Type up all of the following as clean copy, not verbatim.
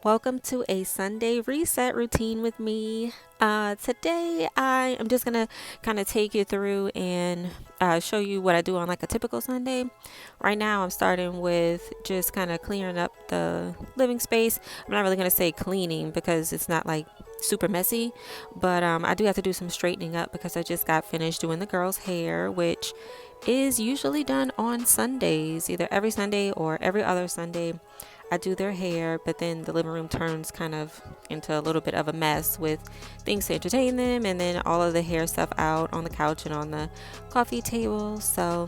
Welcome to a Sunday reset routine with me. Today, I am just gonna kind of take you through and show you what I do on like a typical Sunday. Right now, I'm starting with just kind of clearing up the living space. I'm not really gonna say cleaning because it's not like super messy, but I do have to do some straightening up because I just got finished doing the girls' hair, which is usually done on Sundays, either every Sunday or every other Sunday. I do their hair, but then the living room turns kind of into a little bit of a mess with things to entertain them, and then all of the hair stuff out on the couch and on the coffee table. So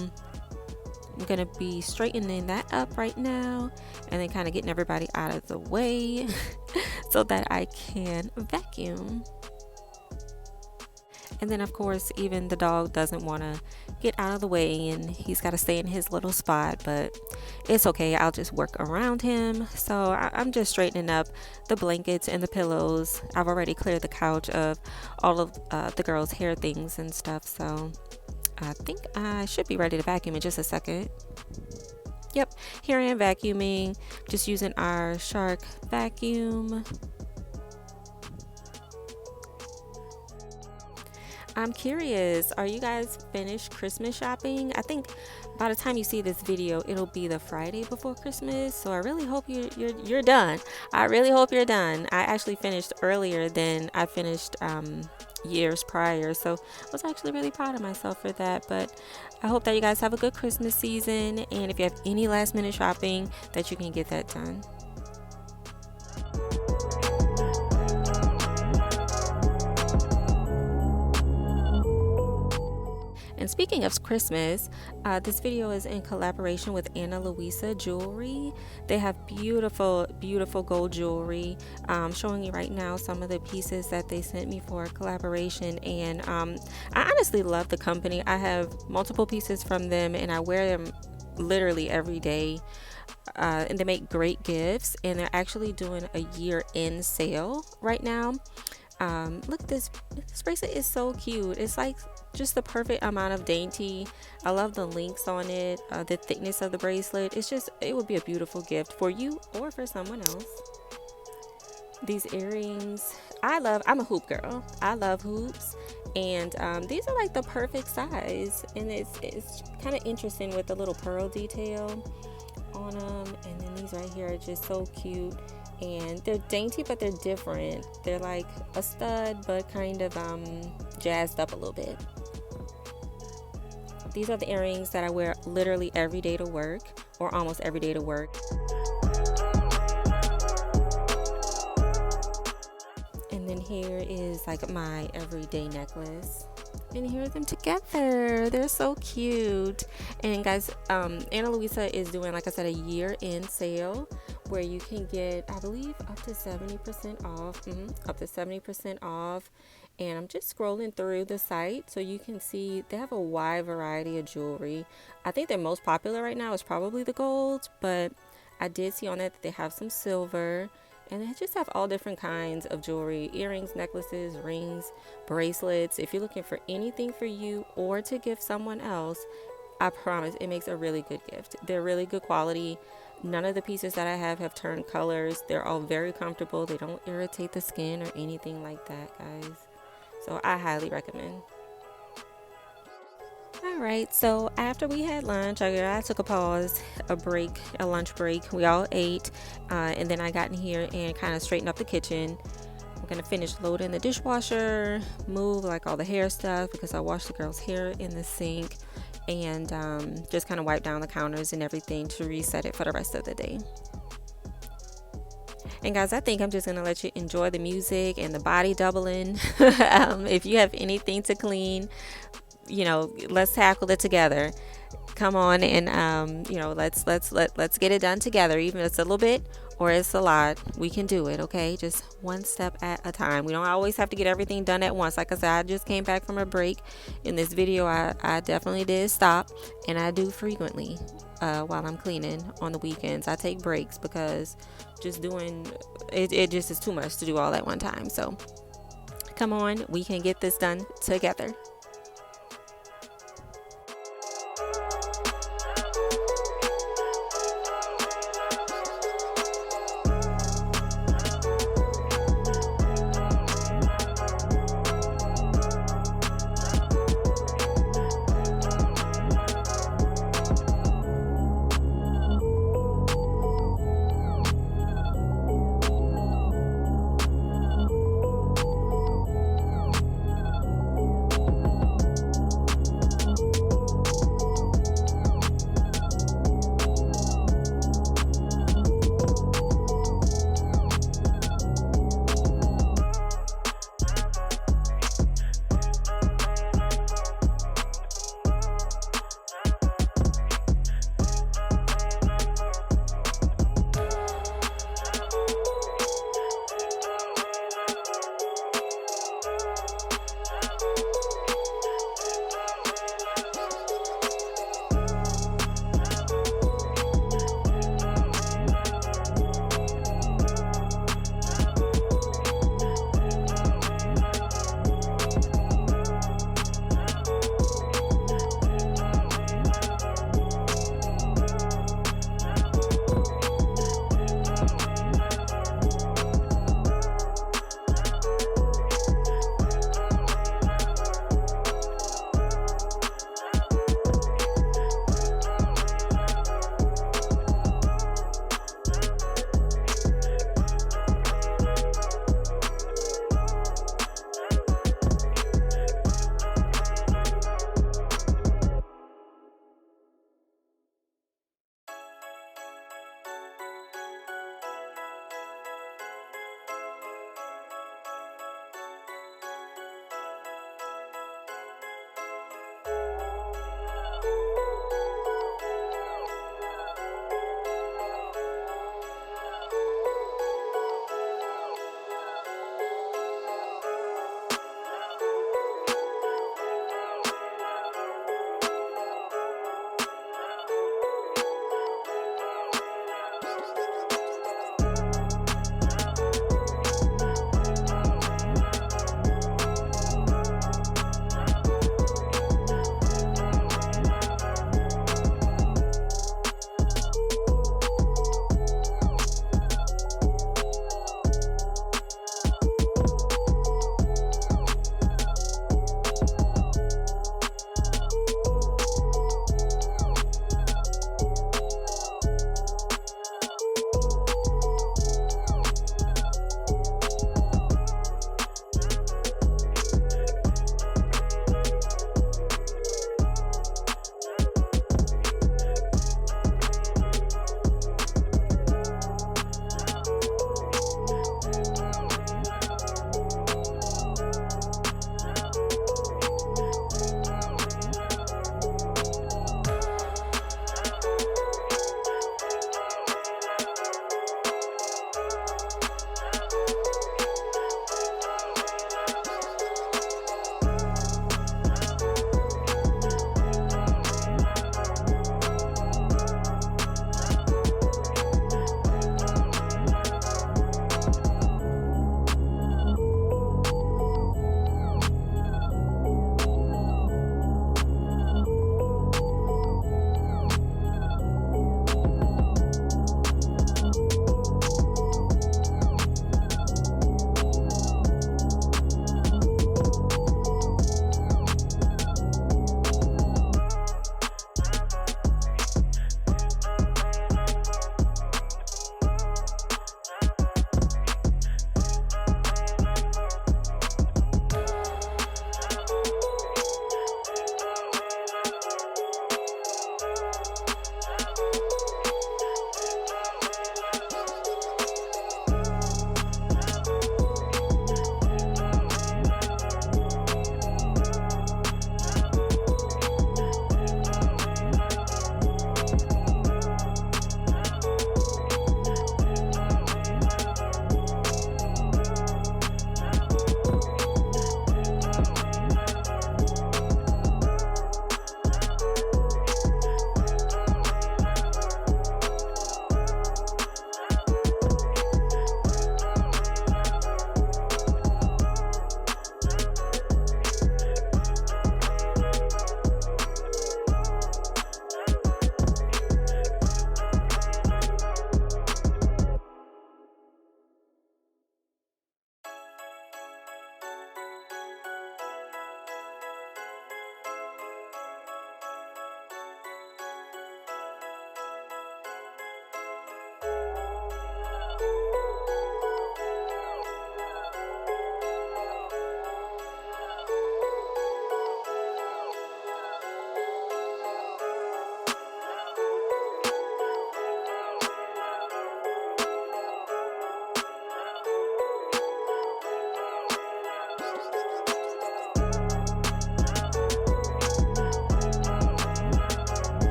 I'm gonna be straightening that up right now and then kind of getting everybody out of the way so that I can vacuum. And then, of course, even the dog doesn't want to get out of the way and he's got to stay in his little spot, but it's okay. I'll just work around him. So I'm just straightening up the blankets and the pillows. I've already cleared the couch of all of the girls' hair things and stuff. So I think I should be ready to vacuum in just a second. Yep, here I am vacuuming, just using our Shark vacuum. I'm curious, are you guys finished Christmas shopping? I think by the time you see this video, it'll be the Friday before Christmas. So I really hope you're done. I really hope you're done. I actually finished earlier than I finished years prior. So I was actually really proud of myself for that. But I hope that you guys have a good Christmas season. And if you have any last minute shopping, that you can get that done. And speaking of Christmas, this video is in collaboration with Ana Luisa Jewelry. They have beautiful, beautiful gold jewelry. Showing you right now some of the pieces that they sent me for a collaboration. And I honestly love the company. I have multiple pieces from them and I wear them literally every day. And they make great gifts. And they're actually doing a year-end sale right now. Look at this bracelet is so cute. It's like just the perfect amount of dainty. I love the links on it, the thickness of the bracelet. It would be a beautiful gift for you or for someone else. These earrings, I'm a hoop girl. I love hoops, and these are like the perfect size, and it's kind of interesting with the little pearl detail on them. And then these right here are just so cute. And they're dainty, but they're different. They're like a stud, but kind of jazzed up a little bit. These are the earrings that I wear literally every day to work, or almost every day to work. And then here is like my everyday necklace. And here are them together. They're so cute. And guys, Ana Luisa is doing, like I said, a year-end sale where you can get, I believe, up to 70% off. Up to 70% off. And I'm just scrolling through the site so you can see they have a wide variety of jewelry. I think their most popular right now is probably the gold, but I did see on it that they have some silver. And they just have all different kinds of jewelry, earrings, necklaces, rings, bracelets. If you're looking for anything for you or to give someone else, I promise it makes a really good gift. They're really good quality. None of the pieces that I have turned colors. They're all very comfortable. They don't irritate the skin or anything like that, guys. So I highly recommend. All right, so after we had lunch, I took a pause, a lunch break. We all ate, and then I got in here and kind of straightened up the kitchen. I'm gonna finish loading the dishwasher, move like all the hair stuff because I washed the girls' hair in the sink, and just kind of wipe down the counters and everything to reset it for the rest of the day. And guys, I think I'm just going to let you enjoy the music and the body doubling. If you have anything to clean, let's tackle it together. Come on and let's get it done together. Even if it's a little bit or it's a lot, we can do it, okay? Just one step at a time. We don't always have to get everything done at once. Like I said, I just came back from a break. In this video, I definitely did stop, and I do frequently while I'm cleaning on the weekends. I take breaks because just doing it just is too much to do all at one time. So come on, we can get this done together.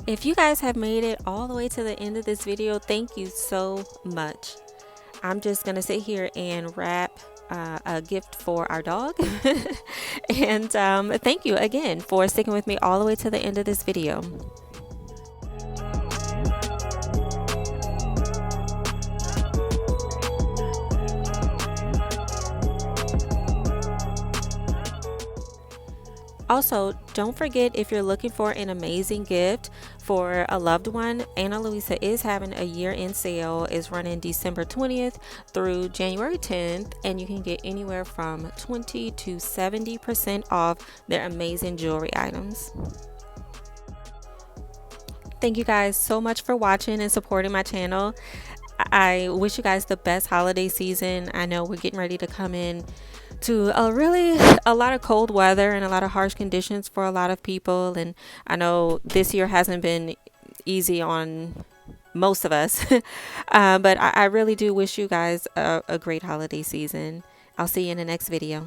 If you guys have made it all the way to the end of this video, thank you so much. I'm just gonna sit here and wrap a gift for our dog. And thank you again for sticking with me all the way to the end of this video. Also, don't forget, if you're looking for an amazing gift for a loved one, Ana Luisa is having a year-end sale. It's running December 20th through January 10th, and you can get anywhere from 20 to 70% off their amazing jewelry items. Thank you guys so much for watching and supporting my channel. I wish you guys the best holiday season. I know we're getting ready to come in to a lot of cold weather and a lot of harsh conditions for a lot of people, and I know this year hasn't been easy on most of us. But I really do wish you guys a great holiday season. I'll see you in the next video.